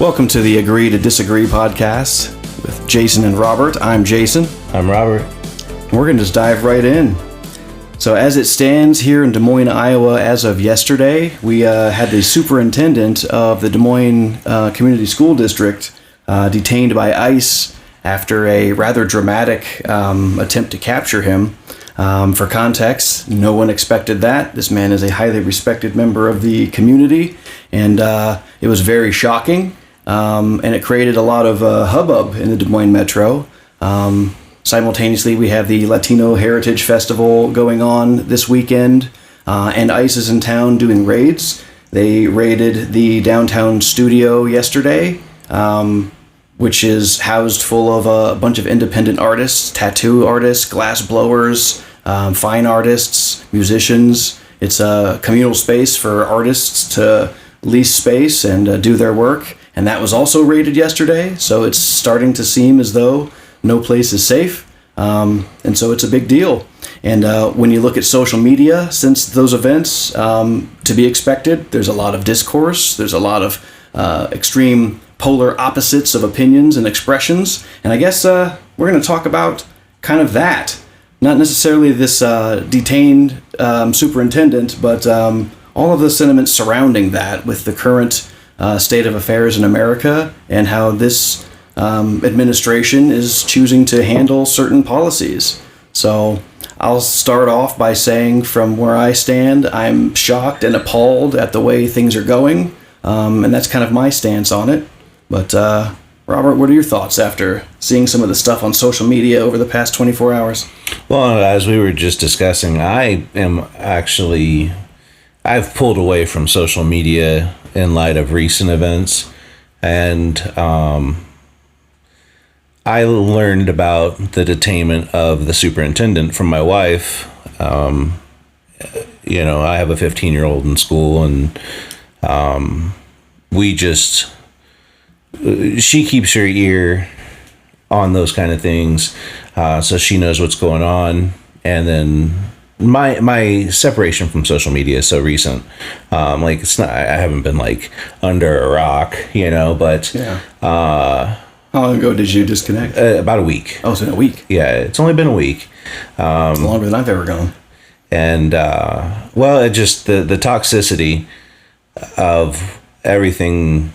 Welcome to the Agree to Disagree podcast with Jason and Robert. I'm Jason. I'm Robert. We're going to just dive right in. So as it stands here in Des Moines, Iowa, as of yesterday, we had the superintendent of the Des Moines Community School District detained by ICE after a rather dramatic attempt to capture him. For context, no one expected that. This man is a highly respected member of the community, and it was very shocking, and it created a lot of hubbub in the Des Moines Metro. Simultaneously, we have the Latino Heritage Festival going on this weekend, and ICE is in town doing raids. They raided the downtown studio yesterday, which is housed full of a bunch of independent artists, tattoo artists, glass blowers, fine artists, musicians. It's a communal space for artists to lease space and do their work. And that was also raided yesterday. So it's starting to seem as though no place is safe. And so it's a big deal. And when you look at social media since those events, to be expected, there's a lot of discourse. There's a lot of extreme polar opposites of opinions and expressions. And I guess we're going to talk about kind of that. Not necessarily this detained superintendent, but all of the sentiments surrounding that with the current state of affairs in America and how this administration is choosing to handle certain policies. So I'll start off by saying from where I stand, I'm shocked and appalled at the way things are going. And that's kind of my stance on it. But Robert, what are your thoughts after seeing some of the stuff on social media over the past 24 hours? Well, as we were just discussing, I've pulled away from social media in light of recent events. And I learned about the detainment of the superintendent from my wife. I have a 15-year-old in school, and she keeps her ear on those kind of things, so she knows what's going on. And then my separation from social media is so recent. It's not, I haven't been like under a rock, but yeah. How long ago did you disconnect? About a week. Oh, it's been a week. Yeah, it's only been a week. It's longer than I've ever gone. And it just the toxicity of everything.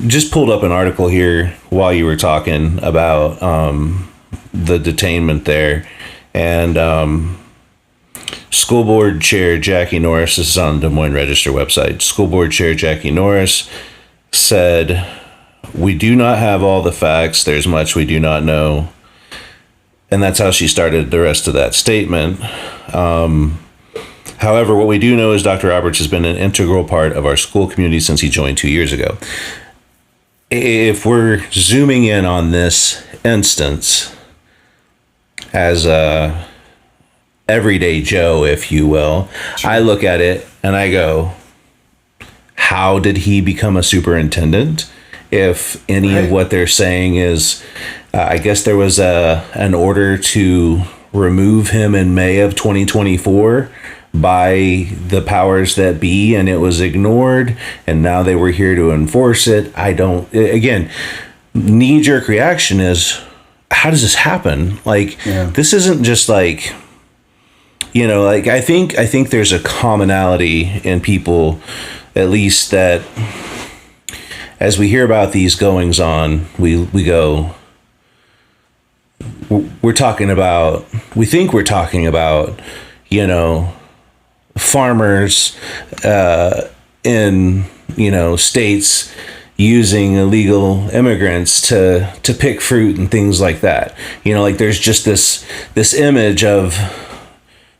Just pulled up an article here while you were talking about the detainment there, and School Board Chair Jackie Norris, this is on the Des Moines Register website, School Board Chair Jackie Norris said, "We do not have all the facts. There's much we do not know." And that's how she started the rest of that statement. However, what we do know is Dr. Roberts has been an integral part of our school community since he joined 2 years ago. If we're zooming in on this instance as a everyday Joe, if you will, I look at it and I go, how did he become a superintendent? If any of what they're saying is, I guess there was an order to remove him in May of 2024 by the powers that be, and it was ignored, and now they were here to enforce it. Knee-jerk reaction is, how does this happen? This isn't just I think there's a commonality in people, at least, that as we hear about these goings on, we go, we think we're talking about, farmers in states using illegal immigrants to pick fruit and things like that. There's just this image of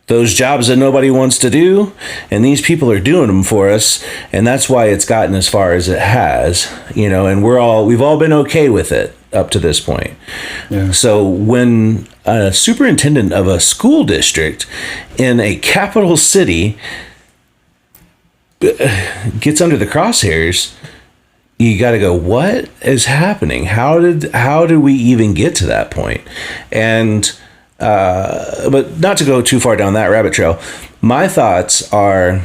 those jobs that nobody wants to do, and these people are doing them for us, and that's why it's gotten as far as it has. And we've all been okay with it up to this point. Yeah. So when a superintendent of a school district in a capital city gets under the crosshairs, you got to go, what is happening? How did we even get to that point? And but not to go too far down that rabbit trail, my thoughts are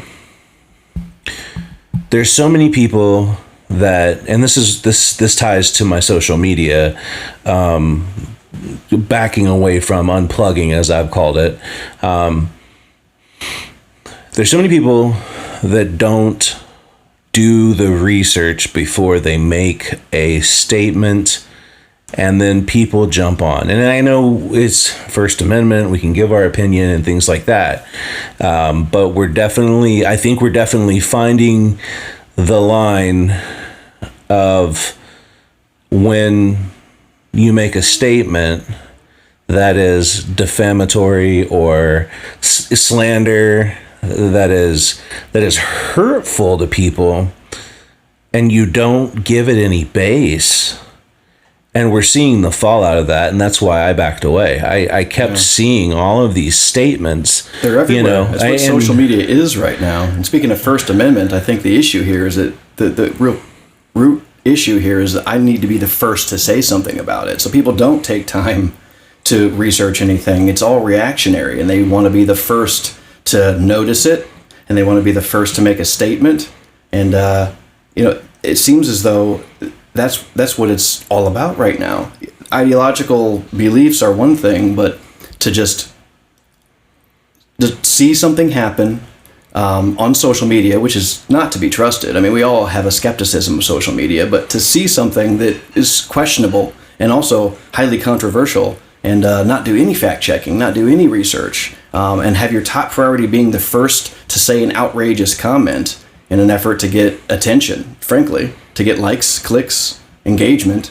there's so many people that, and this ties to my social media, backing away from unplugging, as I've called it. There's so many people that don't do the research before they make a statement, and then people jump on. And I know it's First Amendment, we can give our opinion and things like that. But I think we're definitely finding the line of when you make a statement that is defamatory or slander, that is hurtful to people, and you don't give it any base. And we're seeing the fallout of that, and that's why I backed away. I kept seeing all of these statements. They're everywhere. That's what social media is right now. And speaking of First Amendment, I think the issue here is that the real root issue here is that I need to be the first to say something about it. So people don't take time to research anything. It's all reactionary, and they want to be the first to notice it, and they want to be the first to make a statement. And it seems as though that's what it's all about right now. Ideological beliefs are one thing, but to see something happen on social media, which is not to be trusted. I mean, we all have a skepticism of social media, but to see something that is questionable and also highly controversial, and not do any fact checking, not do any research, and have your top priority being the first to say an outrageous comment in an effort to get attention, frankly, to get likes, clicks, engagement.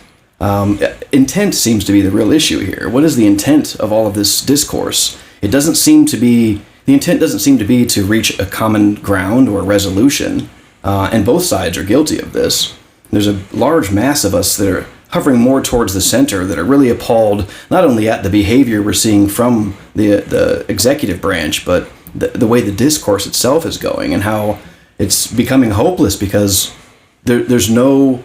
Intent seems to be the real issue here. What is the intent of all of this discourse? The intent doesn't seem to be to reach a common ground or resolution, and both sides are guilty of this. There's a large mass of us that are hovering more towards the center, that are really appalled not only at the behavior we're seeing from the executive branch, but the way the discourse itself is going, and how it's becoming hopeless because there's no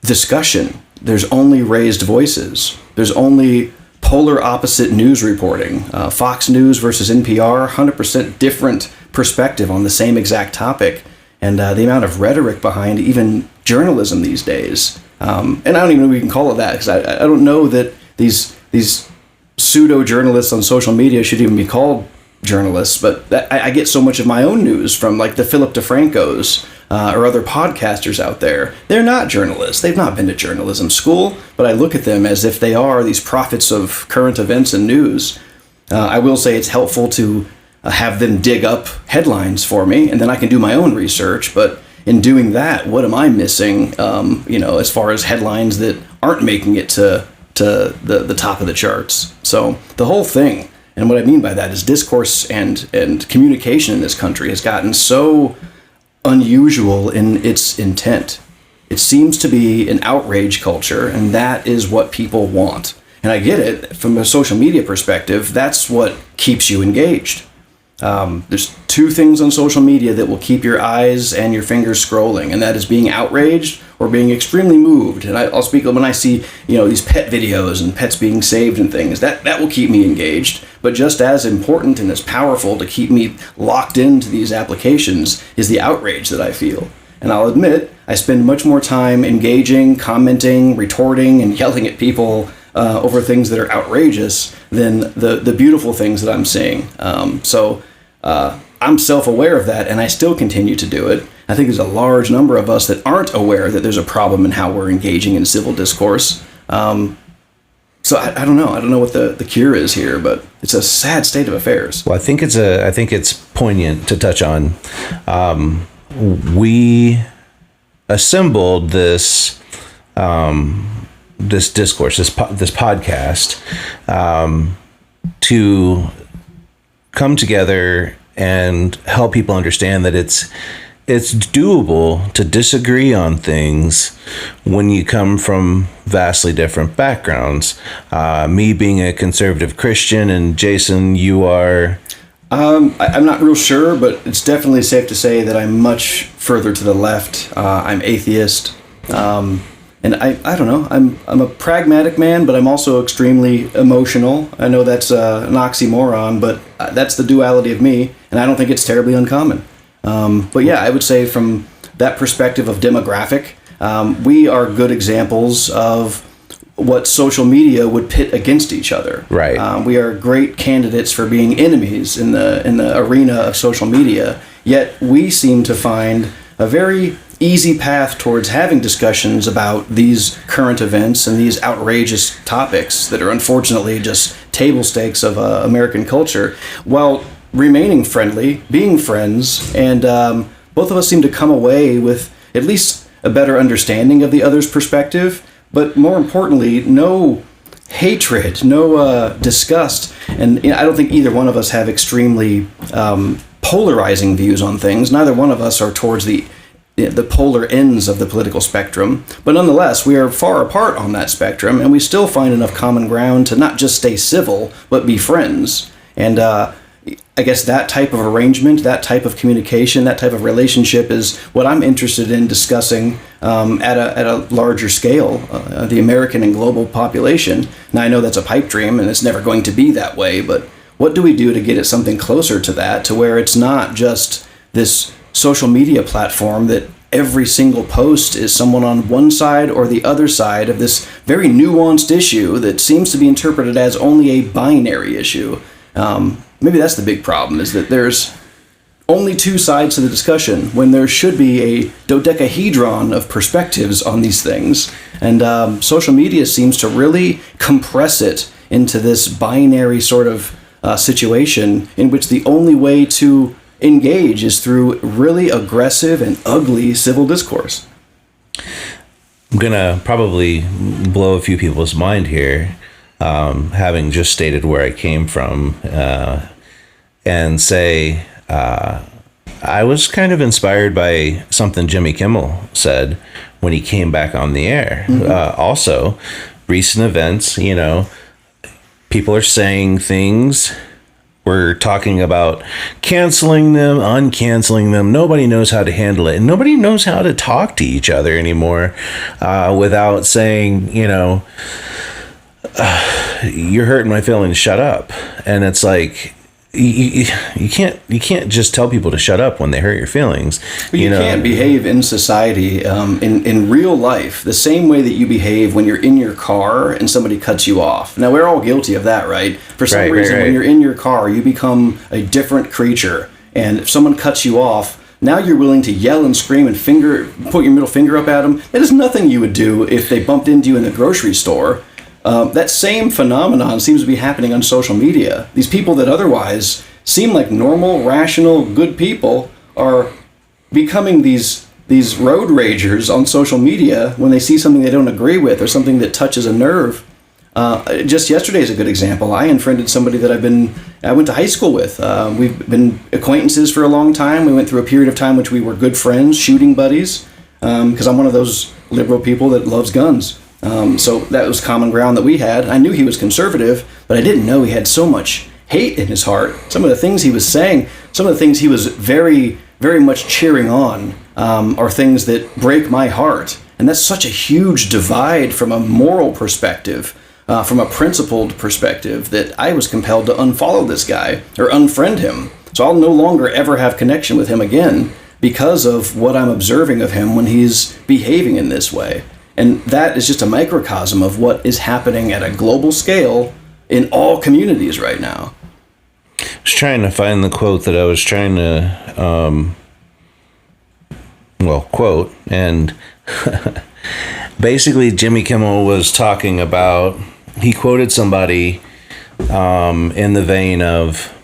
discussion. There's only raised voices. There's only polar opposite news reporting. Fox News versus NPR, 100% different perspective on the same exact topic. And the amount of rhetoric behind even journalism these days. And I don't even know if we can call it that, because I don't know that these pseudo-journalists on social media should even be called journalists, but I get so much of my own news from like the Philip DeFrancos or other podcasters out there. They're not journalists. They've not been to journalism school, but I look at them as if they are these prophets of current events and news. I will say it's helpful to have them dig up headlines for me, and then I can do my own research, but in doing that, what am I missing, as far as headlines that aren't making it to the top of the charts? So the whole thing, and what I mean by that is discourse and communication in this country has gotten so unusual in its intent. It seems to be an outrage culture, and that is what people want. And I get it, from a social media perspective, that's what keeps you engaged. There's two things on social media that will keep your eyes and your fingers scrolling, and that is being outraged or being extremely moved. And I'll speak when I see, these pet videos and pets being saved and things, that will keep me engaged. But just as important and as powerful to keep me locked into these applications is the outrage that I feel. And I'll admit, I spend much more time engaging, commenting, retorting, and yelling at people over things that are outrageous than the beautiful things that I'm seeing. So I'm self-aware of that, and I still continue to do it. I think there's a large number of us that aren't aware that there's a problem in how we're engaging in civil discourse. So I don't know. I don't know what the cure is here, but it's a sad state of affairs. Well, I think it's poignant to touch on. We assembled this discourse, this podcast, to come together and help people understand that it's doable to disagree on things when you come from vastly different backgrounds. Me being a conservative Christian, and Jason, you are... I'm not real sure, but it's definitely safe to say that I'm much further to the left. I'm atheist. And I don't know, I'm a pragmatic man, but I'm also extremely emotional. I know that's an oxymoron, but that's the duality of me, and I don't think it's terribly uncommon. But yeah, I would say from that perspective of demographic, we are good examples of what social media would pit against each other. Right. We are great candidates for being enemies in the arena of social media. Yet we seem to find a very easy path towards having discussions about these current events and these outrageous topics that are unfortunately just table stakes of American culture, while remaining friendly, being friends, and both of us seem to come away with at least a better understanding of the other's perspective, but more importantly, no hatred, no disgust, and I don't think either one of us have extremely polarizing views on things. Neither one of us are towards the polar ends of the political spectrum, but nonetheless, we are far apart on that spectrum, and we still find enough common ground to not just stay civil, but be friends. And I guess that type of arrangement, that type of communication, that type of relationship is what I'm interested in discussing at a larger scale, the American and global population. Now, I know that's a pipe dream, and it's never going to be that way, but what do we do to get it something closer to that, to where it's not just this social media platform that every single post is someone on one side or the other side of this very nuanced issue that seems to be interpreted as only a binary issue. Maybe that's the big problem, is that there's only two sides to the discussion when there should be a dodecahedron of perspectives on these things. And social media seems to really compress it into this binary sort of situation in which the only way to engage is through really aggressive and ugly civil discourse. I'm gonna probably blow a few people's mind here, having just stated where I came from, and say I was kind of inspired by something Jimmy Kimmel said when he came back on the air. Also, recent events, people are saying things. We're talking about canceling them, uncanceling them. Nobody knows how to handle it. And nobody knows how to talk to each other anymore without saying, you're hurting my feelings, shut up. And it's like, you can't just tell people to shut up when they hurt your feelings. But you can't behave in society, in real life, the same way that you behave when you're in your car and somebody cuts you off. Now, we're all guilty of that, right? For some reason, when you're in your car, you become a different creature. And if someone cuts you off, now you're willing to yell and scream and put your middle finger up at them. That is nothing you would do if they bumped into you in the grocery store. That same phenomenon seems to be happening on social media. These people that otherwise seem like normal, rational, good people are becoming these road ragers on social media when they see something they don't agree with or something that touches a nerve. Just yesterday is a good example. I unfriended somebody that I went to high school with. We've been acquaintances for a long time. We went through a period of time which we were good friends, shooting buddies, because I'm one of those liberal people that loves guns. So that was common ground that we had. I knew he was conservative, but I didn't know he had so much hate in his heart. Some of the things he was saying, some of the things he was very, very much cheering on, are things that break my heart. And that's such a huge divide from a moral perspective, from a principled perspective, that I was compelled to unfollow this guy or unfriend him. So I'll no longer ever have connection with him again because of what I'm observing of him when he's behaving in this way. And that is just a microcosm of what is happening at a global scale in all communities right now. I was trying to find the quote that I was trying to, quote. And basically Jimmy Kimmel was talking about, he quoted somebody in the vein of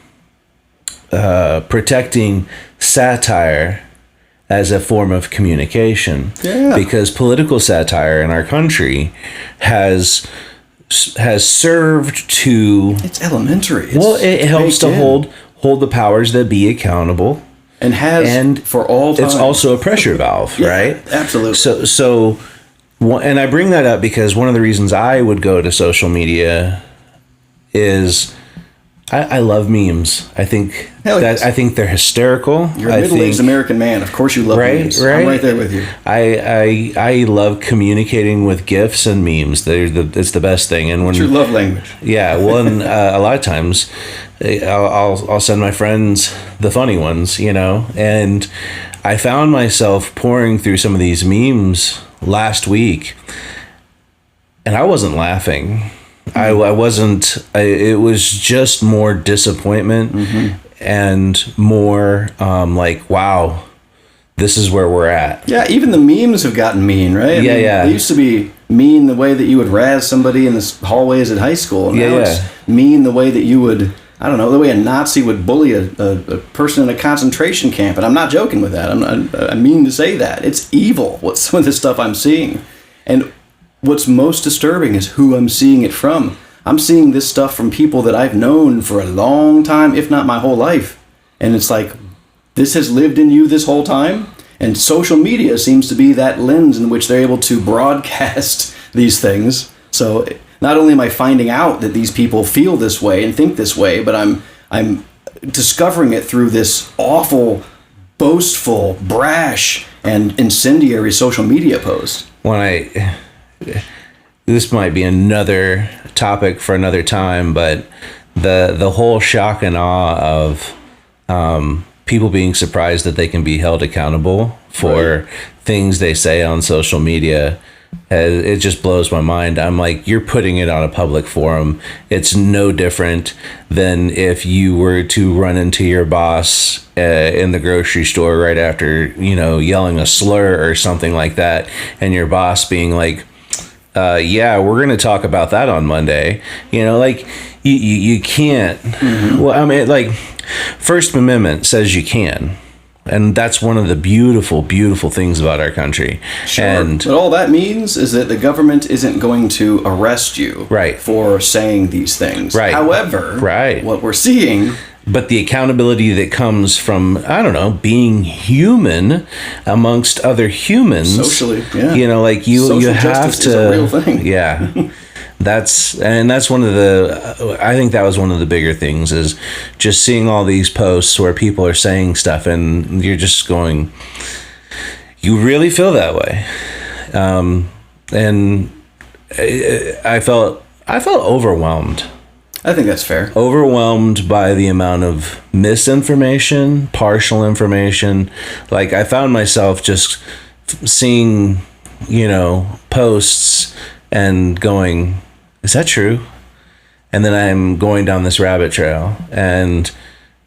protecting satire as a form of communication. Yeah. Because political satire in our country has served to... It's elementary. It helps to hold the powers that be accountable. And for all time. It's also a pressure valve, yeah, right? Absolutely. So, and I bring that up because one of the reasons I would go to social media is I love memes. I think Hell yes. I think they're hysterical. You're a middle-aged American man. Of course you love memes. I'm right there with you. I love communicating with GIFs and memes. It's the best thing. And when it's your love language. Yeah, well, and a lot of times I'll send my friends the funny ones, and I found myself pouring through some of these memes last week, and I wasn't laughing. I wasn't. It was just more disappointment and more like, wow, this is where we're at. Yeah, even the memes have gotten mean, right? Yeah. They used to be mean the way that you would razz somebody in the hallways at high school. And now it's mean the way that you would, I don't know, the way a Nazi would bully a person in a concentration camp. And I'm not joking with that. I mean to say that. It's evil, what some of this stuff I'm seeing. And what's most disturbing is who I'm seeing it from. I'm seeing this stuff from people that I've known for a long time, if not my whole life. And it's like, this has lived in you this whole time? And social media seems to be that lens in which they're able to broadcast these things. So not only am I finding out that these people feel this way and think this way, but I'm discovering it through this awful, boastful, brash, and incendiary social media post. This might be another topic for another time, but the whole shock and awe of people being surprised that they can be held accountable for things they say on social media, it just blows my mind. I'm like, you're putting it on a public forum. It's no different than if you were to run into your boss in the grocery store right after, yelling a slur or something like that, and your boss being like, yeah, we're going to talk about that on Monday. You can't. Well, I mean, like, First Amendment says you can. And that's one of the beautiful, beautiful things about our country. Sure. But all that means is that the government isn't going to arrest you for saying these things. Right. However, what we're seeing... But the accountability that comes from, I don't know, being human amongst other humans. Socially, yeah. You have to... is a real thing. Yeah. That's one of I think that was one of the bigger things, is just seeing all these posts where people are saying stuff and you're just going, you really feel that way. And I felt overwhelmed. I think that's fair. Overwhelmed by the amount of misinformation, partial information. Like, I found myself just seeing, posts and going, is that true? And then I'm going down this rabbit trail, and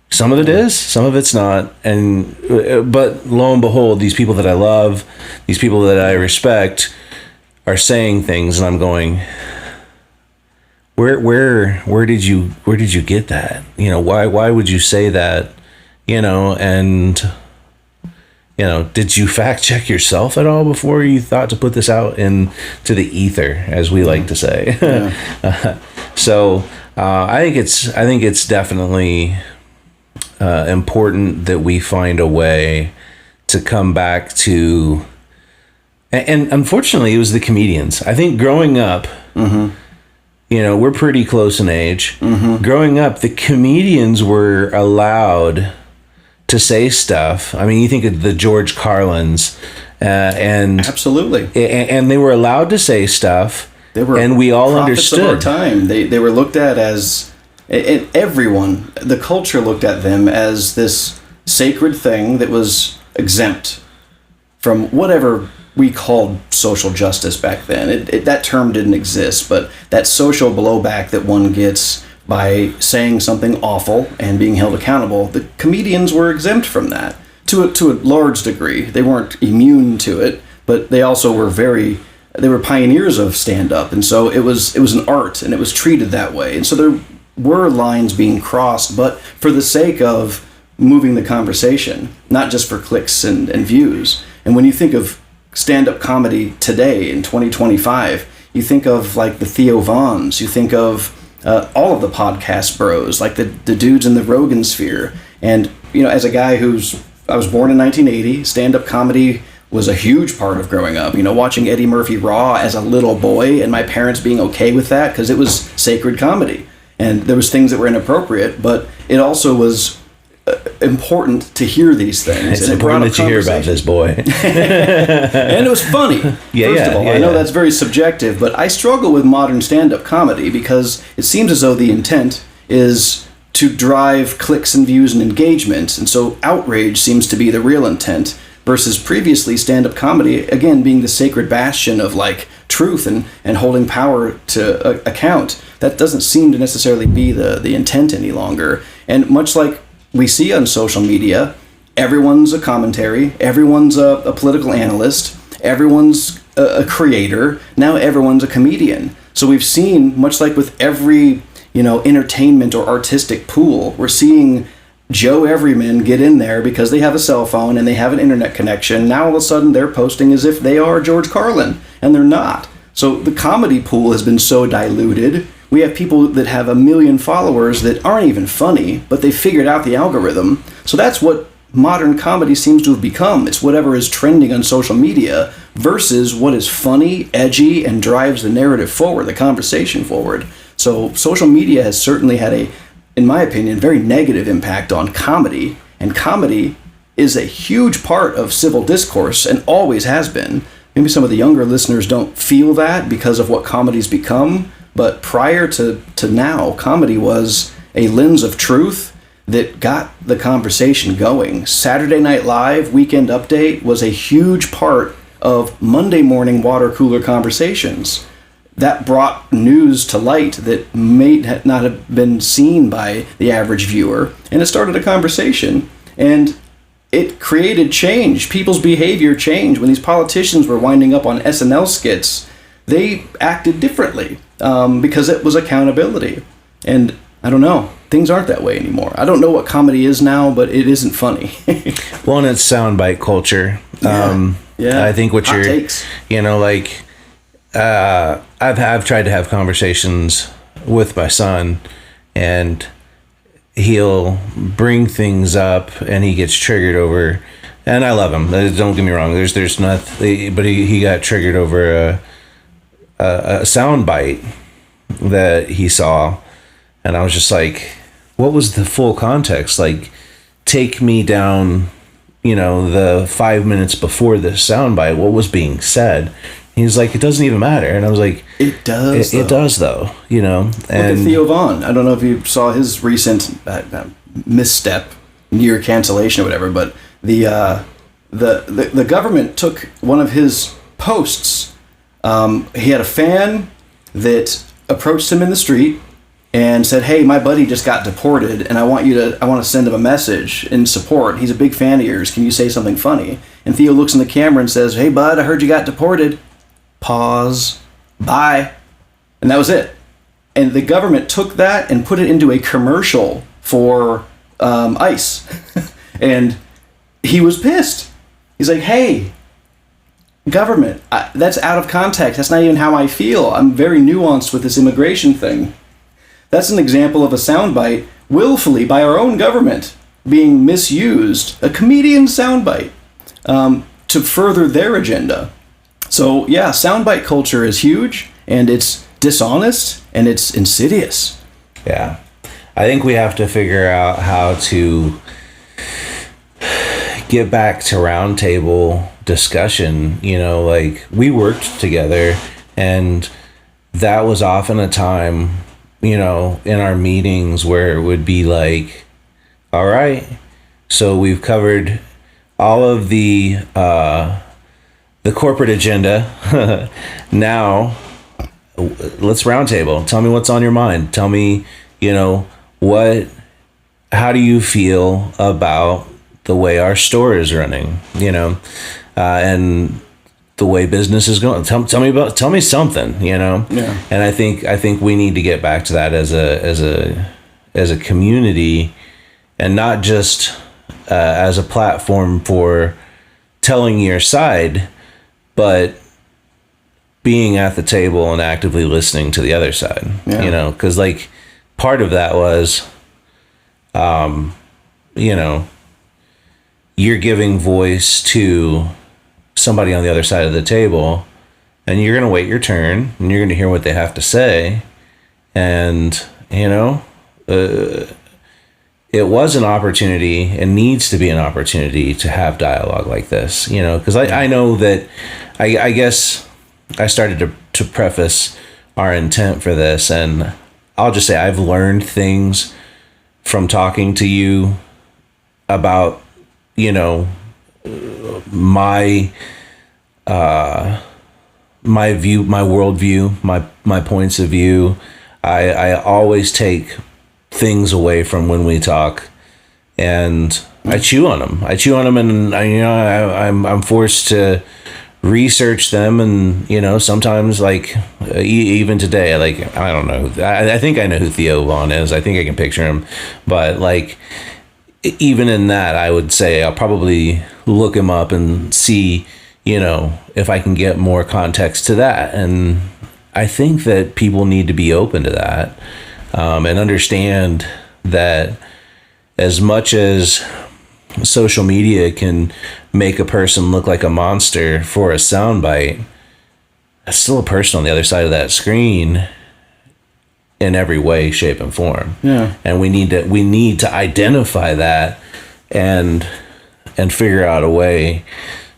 some of it is, some of it's not. But lo and behold, these people that I love, these people that I respect, are saying things, and I'm going, Where did you get that? Why would you say that? Did you fact check yourself at all before you thought to put this out into the ether, as we like to say? Yeah. So I think it's definitely important that we find a way to come back to, and unfortunately, it was the comedians. I think growing up. We're pretty close in age. Growing up, the comedians were allowed to say stuff. I mean, you think of the George Carlins, and absolutely, and they were allowed to say stuff. And we all understood. Of our time. They were looked at as, and everyone, the culture looked at them as this sacred thing that was exempt from whatever we called social justice back then. That term didn't exist, but that social blowback that one gets by saying something awful and being held accountable, the comedians were exempt from that to a large degree. They weren't immune to it, but they also were they were pioneers of stand-up, and so it was an art, and it was treated that way. And so there were lines being crossed, but for the sake of moving the conversation, not just for clicks and views. And when you think of stand-up comedy today in 2025, you think of like the Theo Vons, you think of all of the podcast bros, like the dudes in the Rogan sphere. And, as a guy I was born in 1980, stand-up comedy was a huge part of growing up. Watching Eddie Murphy Raw as a little boy and my parents being okay with that because it was sacred comedy. and there was things that were inappropriate, but it also was important to hear these things. It's important that you hear about this boy. And it was funny. First of all, I know that's very subjective, but I struggle with modern stand-up comedy because it seems as though the intent is to drive clicks and views and engagement, and so outrage seems to be the real intent, versus previously stand-up comedy, again, being the sacred bastion of like truth and holding power to account. That doesn't seem to necessarily be the intent any longer. And much like we see on social media, everyone's a commentary, everyone's a political analyst, everyone's a creator, now everyone's a comedian. So we've seen, much like with every, entertainment or artistic pool, we're seeing Joe Everyman get in there because they have a cell phone and they have an internet connection. Now all of a sudden they're posting as if they are George Carlin, and they're not. So the comedy pool has been so diluted. We have people that have 1 million followers that aren't even funny, but they figured out the algorithm. So that's what modern comedy seems to have become. It's whatever is trending on social media versus what is funny, edgy, and drives the narrative forward, the conversation forward. So social media has certainly had in my opinion, very negative impact on comedy, and comedy is a huge part of civil discourse and always has been. Maybe some of the younger listeners don't feel that because of what comedy's become, but prior to now, comedy was a lens of truth that got the conversation going. Saturday Night Live, Weekend Update was a huge part of Monday morning water cooler conversations. That brought news to light that may not have been seen by the average viewer, and it started a conversation, and it created change. People's behavior changed. When these politicians were winding up on SNL skits, they acted differently because it was accountability. And I don't know, things aren't that way anymore. I don't know what comedy is now, but it isn't funny. Well, and it's soundbite culture. Yeah. I think what Hot you're, takes. I've tried to have conversations with my son, and he'll bring things up and he gets triggered over, and I love him, don't get me wrong, there's nothing, but he got triggered over a sound bite that he saw, and I was just like, what was the full context? Like, take me down, the 5 minutes before the sound bite, what was being said? He's like, it doesn't even matter. And I was like, it does. It does, though. And look at Theo Vaughn. I don't know if you saw his recent misstep, near cancellation or whatever, but the government took one of his posts. He had a fan that approached him in the street and said, "Hey, my buddy just got deported, and I want to send him a message in support. He's a big fan of yours. Can you say something funny?" And Theo looks in the camera and says, "Hey, bud, I heard you got deported. Pause. Bye." And that was it. And the government took that and put it into a commercial for ICE. And he was pissed. He's like, "Hey, government, that's out of context. That's not even how I feel. I'm very nuanced with this immigration thing." That's an example of a soundbite willfully by our own government being misused, a comedian soundbite, to further their agenda. So yeah, soundbite culture is huge, and it's dishonest, and it's insidious. Yeah. I think we have to figure out how to get back to roundtable discussion. Like, we worked together, and that was often a time, in our meetings where it would be like, all right, so we've covered all of the corporate agenda. Now let's roundtable. Tell me what's on your mind. Tell me, how do you feel about the way our store is running, and the way business is going. Tell me something, Yeah. And I think we need to get back to that as a community, and not just as a platform for telling your side, but being at the table and actively listening to the other side. Yeah. Because like part of that was, you're giving voice to somebody on the other side of the table, and you're going to wait your turn, and you're going to hear what they have to say, and you know, it was an opportunity and needs to be an opportunity to have dialogue like this, you know, because I know that I guess I started to preface our intent for this, and I'll just say I've learned things from talking to you about, you know, my view, my worldview, my points of view. I always take things away from when we talk, and I chew on them. And I'm forced to research them, and you know, sometimes like even today, like I don't know. I think I know who Theo Vaughn is. I think I can picture him, but like even in that, I would say I'll probably look him up and see, you know, if I can get more context to that. And I think that people need to be open to that, and understand that as much as social media can make a person look like a monster for a soundbite, that's still a person on the other side of that screen in every way, shape, and form. Yeah. And we need to identify that and figure out a way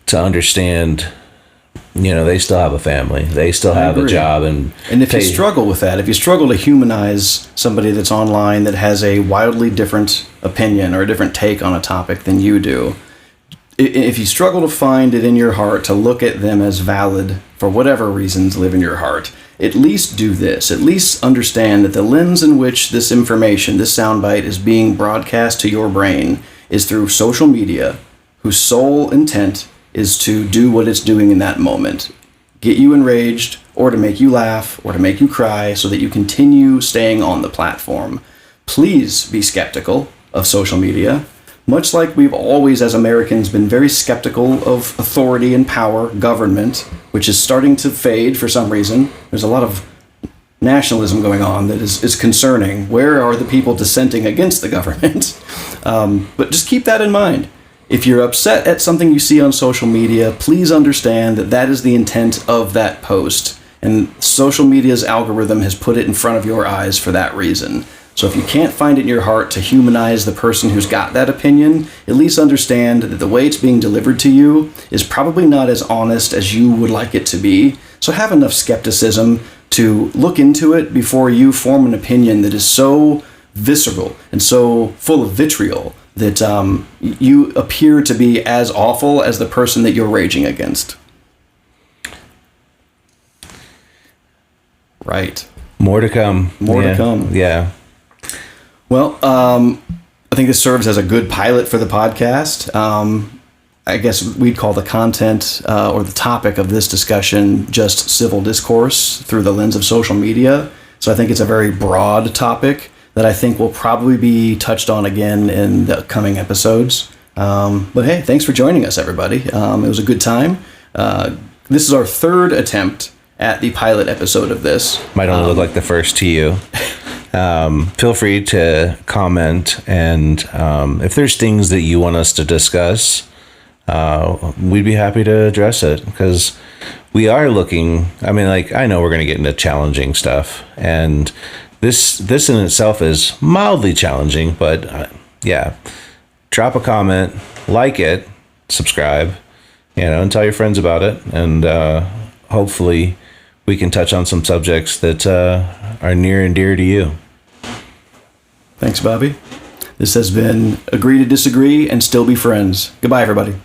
to understand, you know, they still have a family, they still have a job, and if you struggle with that, if you struggle to humanize somebody that's online that has a wildly different opinion or a different take on a topic than you do, if you struggle to find it in your heart to look at them as valid for whatever reasons live in your heart, at least do this. At least understand that the lens in which this information, this soundbite, is being broadcast to your brain is through social media, whose sole intent is to do what it's doing in that moment. Get you enraged, or to make you laugh, or to make you cry, so that you continue staying on the platform. Please be skeptical of social media. Much like we've always, as Americans, been very skeptical of authority and power, government, which is starting to fade for some reason. There's a lot of nationalism going on that is concerning. Where are the people dissenting against the government? But just keep that in mind. If you're upset at something you see on social media, please understand that that is the intent of that post. And social media's algorithm has put it in front of your eyes for that reason. So if you can't find it in your heart to humanize the person who's got that opinion, at least understand that the way it's being delivered to you is probably not as honest as you would like it to be. So have enough skepticism to look into it before you form an opinion that is so visceral and so full of vitriol that you appear to be as awful as the person that you're raging against. Right. More to come. More to come. Yeah. Well, I think this serves as a good pilot for the podcast. I guess we'd call the content or the topic of this discussion just civil discourse through the lens of social media. So I think it's a very broad topic that I think will probably be touched on again in the coming episodes. But hey, thanks for joining us, everybody. It was a good time. This is our third attempt at the pilot episode of this. Might only look like the first to you. Feel free to comment, and if there's things that you want us to discuss, we'd be happy to address it, because we are looking, I mean, like, I know we're going to get into challenging stuff, and this in itself is mildly challenging, but yeah, drop a comment, like it, subscribe, you know, and tell your friends about it, and hopefully we can touch on some subjects that are near and dear to you. Thanks, Bobby. This has been Agree to Disagree and Still Be Friends. Goodbye, everybody.